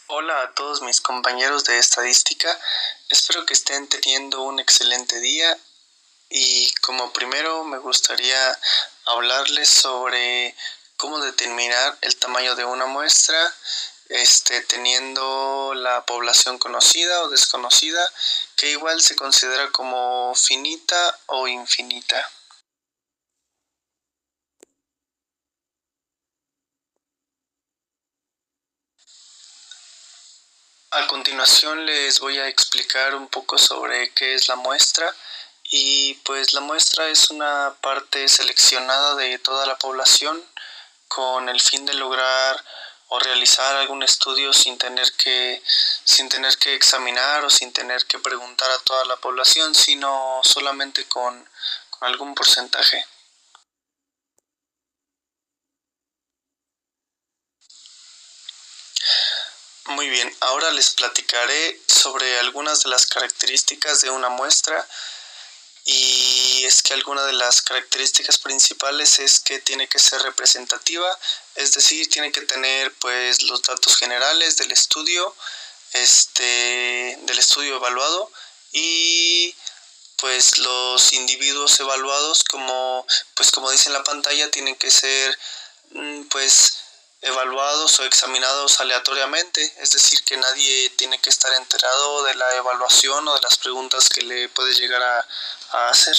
Hola a todos mis compañeros de estadística, espero que estén teniendo un excelente día y como primero me gustaría hablarles sobre cómo determinar el tamaño de una muestra, teniendo la población conocida o desconocida, que igual se considera como finita o infinita. A continuación les voy a explicar un poco sobre qué es la muestra y pues la muestra es una parte seleccionada de toda la población con el fin de lograr o realizar algún estudio sin tener que examinar o sin tener que preguntar a toda la población, sino solamente con algún porcentaje. Muy bien, ahora les platicaré sobre algunas de las características de una muestra. Y es que alguna de las características principales es que tiene que ser representativa, es decir, tiene que tener pues los datos generales del estudio evaluado y pues los individuos evaluados como dice en la pantalla tienen que ser pues evaluados o examinados aleatoriamente, es decir, que nadie tiene que estar enterado de la evaluación o de las preguntas que le puede llegar a hacer.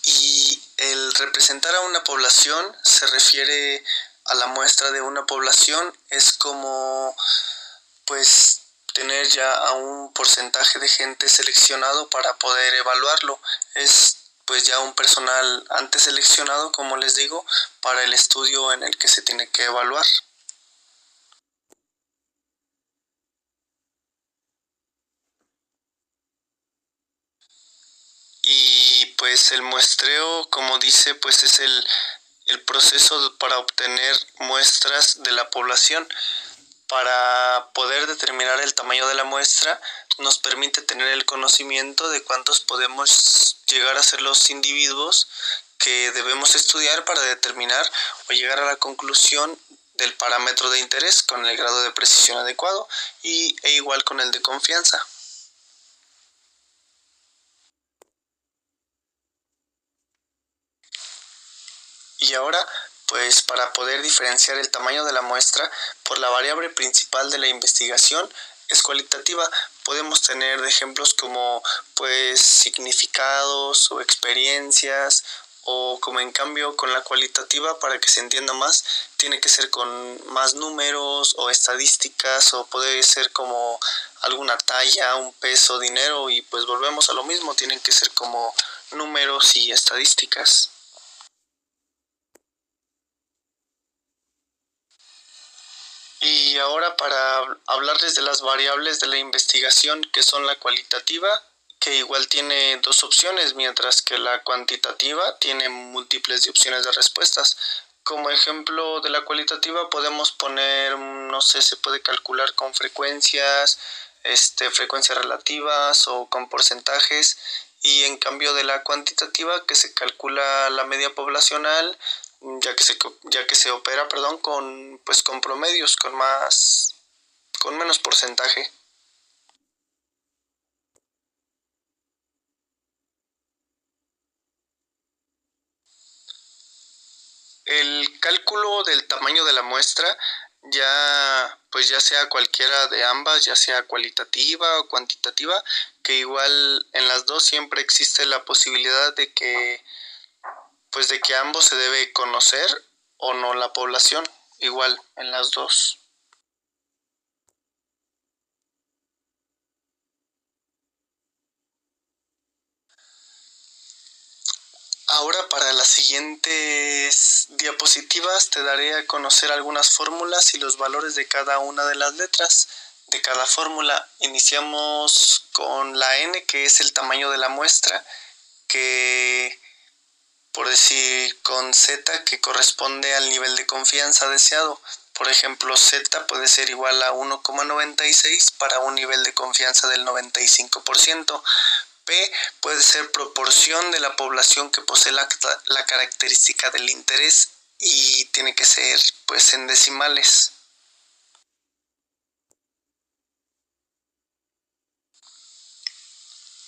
Y el representar a una población se refiere a la muestra de una población, es como pues tener ya a un porcentaje de gente seleccionado para poder evaluarlo. Es pues ya un personal antes seleccionado, como les digo, para el estudio en el que se tiene que evaluar. Y pues el muestreo, como dice, pues es el proceso para obtener muestras de la población. Para poder determinar el tamaño de la muestra, nos permite tener el conocimiento de cuántos podemos llegar a ser los individuos que debemos estudiar para determinar o llegar a la conclusión del parámetro de interés con el grado de precisión adecuado e igual con el de confianza. Y ahora, pues para poder diferenciar el tamaño de la muestra por la variable principal de la investigación es cualitativa. Podemos tener ejemplos como pues significados o experiencias, o como en cambio con la cualitativa, para que se entienda más, tiene que ser con más números o estadísticas, o puede ser como alguna talla, un peso, dinero, y pues volvemos a lo mismo, tienen que ser como números y estadísticas. Y ahora para hablarles de las variables de la investigación, que son la cualitativa, que igual tiene dos opciones, mientras que la cuantitativa tiene múltiples de opciones de respuestas. Como ejemplo de la cualitativa podemos poner, no sé, se puede calcular con frecuencias, frecuencias relativas o con porcentajes, y en cambio de la cuantitativa, que se calcula la media poblacional, ya que se opera, perdón, con promedios, con menos porcentaje. El cálculo del tamaño de la muestra, ya sea cualquiera de ambas, ya sea cualitativa o cuantitativa, que igual en las dos siempre existe la posibilidad de que ambos se debe conocer o no la población, igual en las dos. Ahora para las siguientes diapositivas te daré a conocer algunas fórmulas y los valores de cada una de las letras de cada fórmula. Iniciamos con la n, que es el tamaño de la muestra, que por decir con z, que corresponde al nivel de confianza deseado. Por ejemplo, z puede ser igual a 1,96 para un nivel de confianza del 95%. P puede ser proporción de la población que posee la característica del interés y tiene que ser pues en decimales.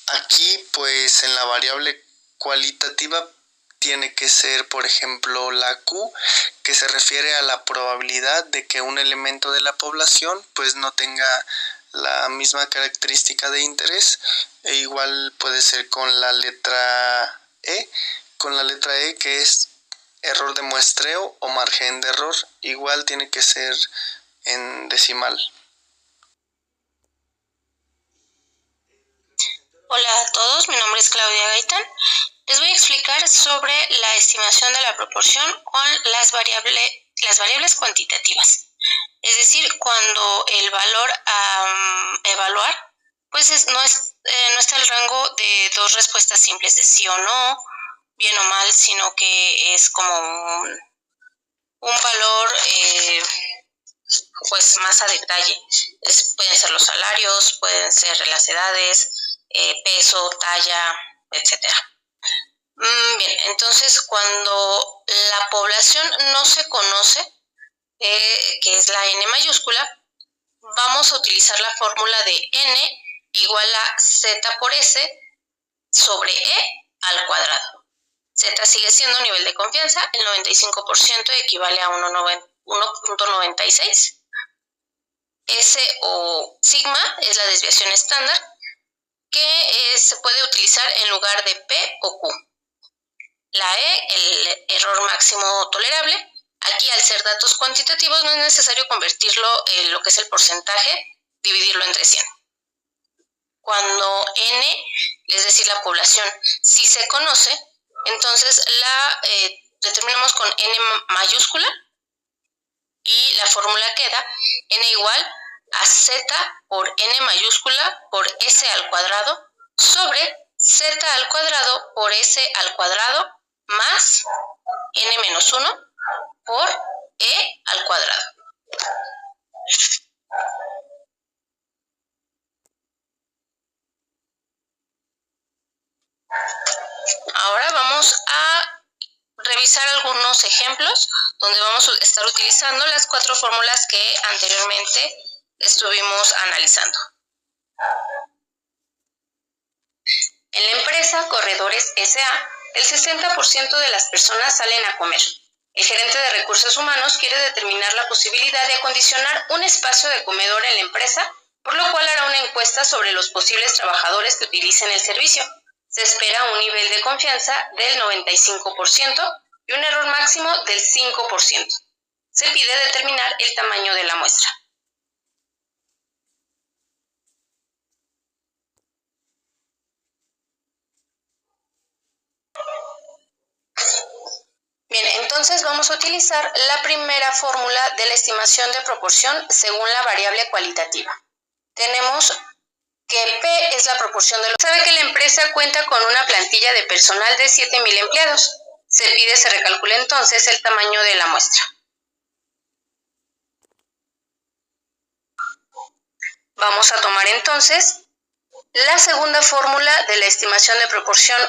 Aquí pues en la variable cualitativa tiene que ser, por ejemplo, la Q, que se refiere a la probabilidad de que un elemento de la población pues no tenga la misma característica de interés, e igual puede ser con la letra E, que es error de muestreo o margen de error, igual tiene que ser en decimal. Hola a todos, mi nombre es Claudia Gaitán. Les voy a explicar sobre la estimación de la proporción con las variables cuantitativas. Es decir, cuando el valor a evaluar pues no está el rango de dos respuestas simples de sí o no, bien o mal, sino que es como un valor pues más a detalle. Pueden ser los salarios, pueden ser las edades, peso, talla, etcétera. Bien, entonces cuando la población no se conoce, que es la N mayúscula, vamos a utilizar la fórmula de N igual a Z por S sobre E al cuadrado. Z sigue siendo nivel de confianza, el 95% equivale a 1.96. S o sigma es la desviación estándar que se puede utilizar en lugar de P o Q. La E, el error máximo tolerable. Aquí, al ser datos cuantitativos, no es necesario convertirlo en lo que es el porcentaje, dividirlo entre 100. Cuando N, es decir, la población, sí se conoce, entonces la determinamos con N mayúscula y la fórmula queda N igual a Z por N mayúscula por S al cuadrado sobre Z al cuadrado por S al cuadrado más N menos 1 por E al cuadrado. Ahora vamos a revisar algunos ejemplos donde vamos a estar utilizando las 4 fórmulas que anteriormente estuvimos analizando. En la empresa Corredores S.A., el 60% de las personas salen a comer. El gerente de recursos humanos quiere determinar la posibilidad de acondicionar un espacio de comedor en la empresa, por lo cual hará una encuesta sobre los posibles trabajadores que utilicen el servicio. Se espera un nivel de confianza del 95% y un error máximo del 5%. Se pide determinar el tamaño de la muestra. Bien, entonces vamos a utilizar la primera fórmula de la estimación de proporción según la variable cualitativa. Tenemos que P es la proporción de los... Sabe que la empresa cuenta con una plantilla de personal de 7,000 empleados. Se pide se recalcule entonces el tamaño de la muestra. Vamos a tomar entonces la segunda fórmula de la estimación de proporción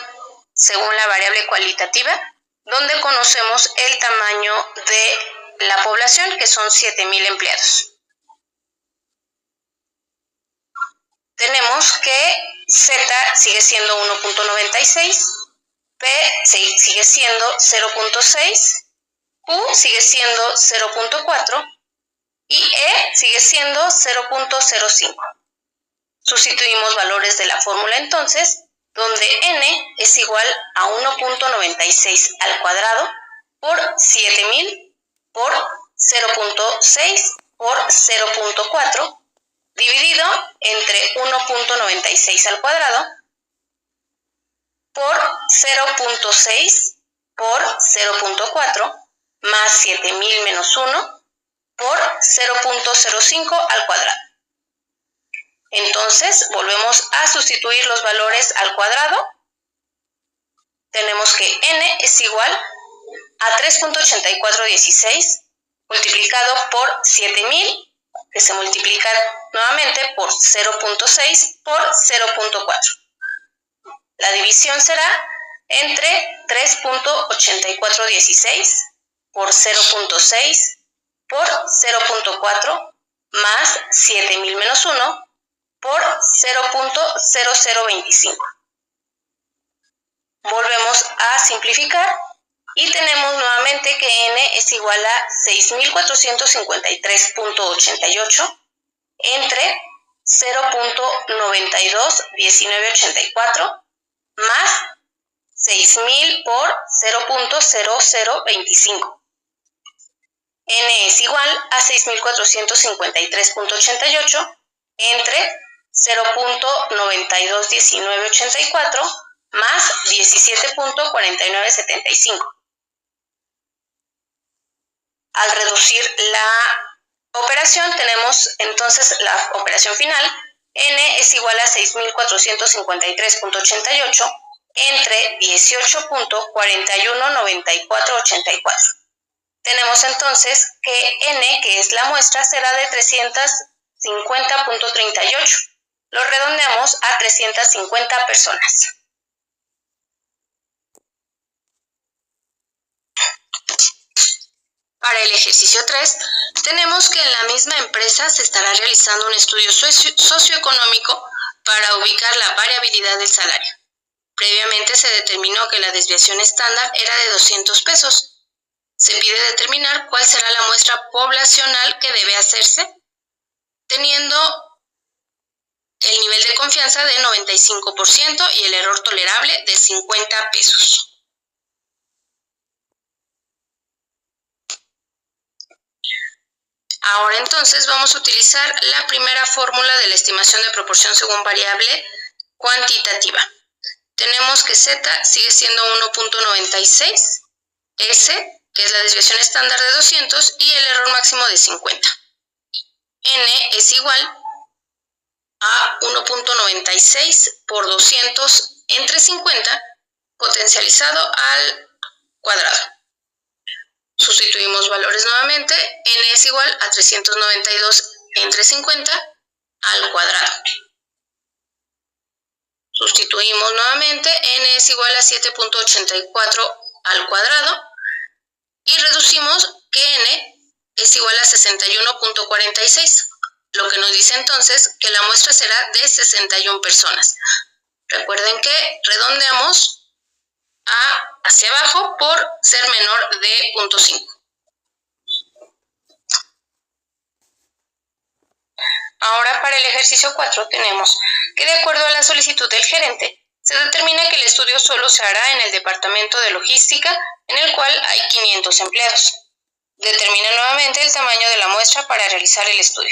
según la variable cualitativa, donde conocemos el tamaño de la población, que son 7,000 empleados. Tenemos que Z sigue siendo 1.96, P sigue siendo 0.6, Q sigue siendo 0.4 y E sigue siendo 0.05. Sustituimos valores de la fórmula entonces, donde N es igual a 1.96 al cuadrado por 7,000 por 0.6 por 0.4 dividido entre 1.96 al cuadrado por 0.6 por 0.4 más 7,000 menos 1 por 0.05 al cuadrado. Entonces, volvemos a sustituir los valores al cuadrado. Tenemos que N es igual a 3.8416 multiplicado por 7,000, que se multiplica nuevamente por 0.6 por 0.4. La división será entre 3.8416 por 0.6 por 0.4 más 7.000 menos 1 por 0.0025. Volvemos a simplificar y tenemos nuevamente que n es igual a 6.453.88 entre 0.921984 más 6.000 por 0.0025. N es igual a 6.453.88 entre 0.921984 más 17.4975. Al reducir la operación tenemos entonces la operación final. N es igual a 6.453.88 entre 18.419484. Tenemos entonces que N, que es la muestra, será de 350.38. Lo redondeamos a 350 personas. Para el ejercicio 3, tenemos que en la misma empresa se estará realizando un estudio socioeconómico para ubicar la variabilidad del salario. Previamente se determinó que la desviación estándar era de 200 pesos. Se pide determinar cuál será la muestra poblacional que debe hacerse, teniendo el nivel de confianza de 95% y el error tolerable de 50 pesos. Ahora entonces vamos a utilizar la primera fórmula de la estimación de proporción según variable cuantitativa. Tenemos que Z sigue siendo 1.96, S, que es la desviación estándar de 200, y el error máximo de 50. N es igual a 1.96 por 200 entre 50 potencializado al cuadrado. Sustituimos valores nuevamente. N es igual a 392 entre 50 al cuadrado. Sustituimos nuevamente. N es igual a 7.84 al cuadrado. Y reducimos que N es igual a 61.46. Lo que nos dice entonces que la muestra será de 61 personas. Recuerden que redondeamos hacia abajo por ser menor de 0.5. Ahora para el ejercicio 4 tenemos que de acuerdo a la solicitud del gerente se determina que el estudio solo se hará en el departamento de logística en el cual hay 500 empleados. Determina nuevamente el tamaño de la muestra para realizar el estudio.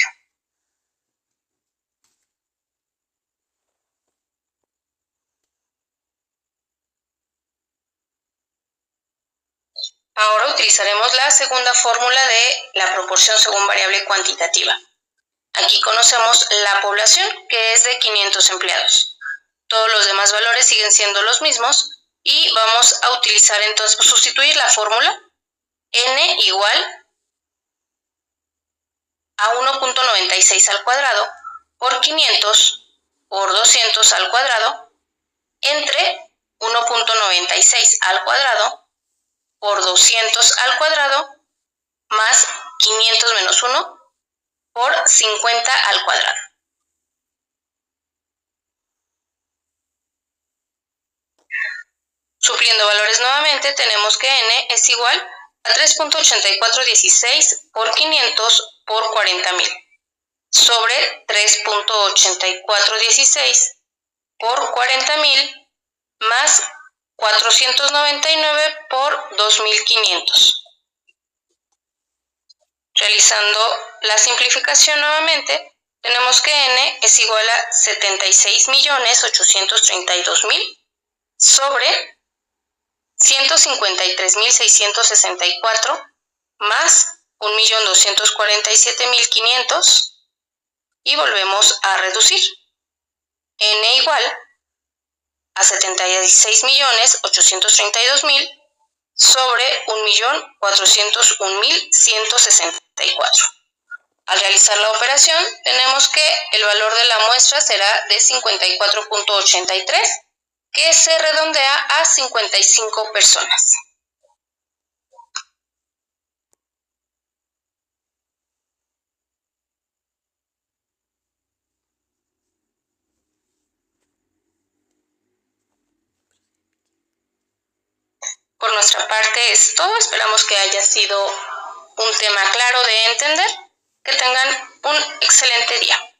Ahora utilizaremos la segunda fórmula de la proporción según variable cuantitativa. Aquí conocemos la población, que es de 500 empleados. Todos los demás valores siguen siendo los mismos y vamos a utilizar entonces, sustituir la fórmula N igual a 1.96 al cuadrado por 500 por 200 al cuadrado entre 1.96 al cuadrado por 200 al cuadrado más 500 menos 1 por 50 al cuadrado. Supliendo valores nuevamente, tenemos que N es igual a 3.8416 por 500 por 40.000 sobre 3.8416 por 40.000 más 499 por 2.500. Realizando la simplificación nuevamente, tenemos que N es igual a 76.832.000 sobre 153.664 más 1.247.500 y volvemos a reducir. N igual a 76.832.000 sobre 1.401.164. Al realizar la operación, tenemos que el valor de la muestra será de 54.83, que se redondea a 55 personas. nuestra parte es todo. Esperamos que haya sido un tema claro de entender. Que tengan un excelente día.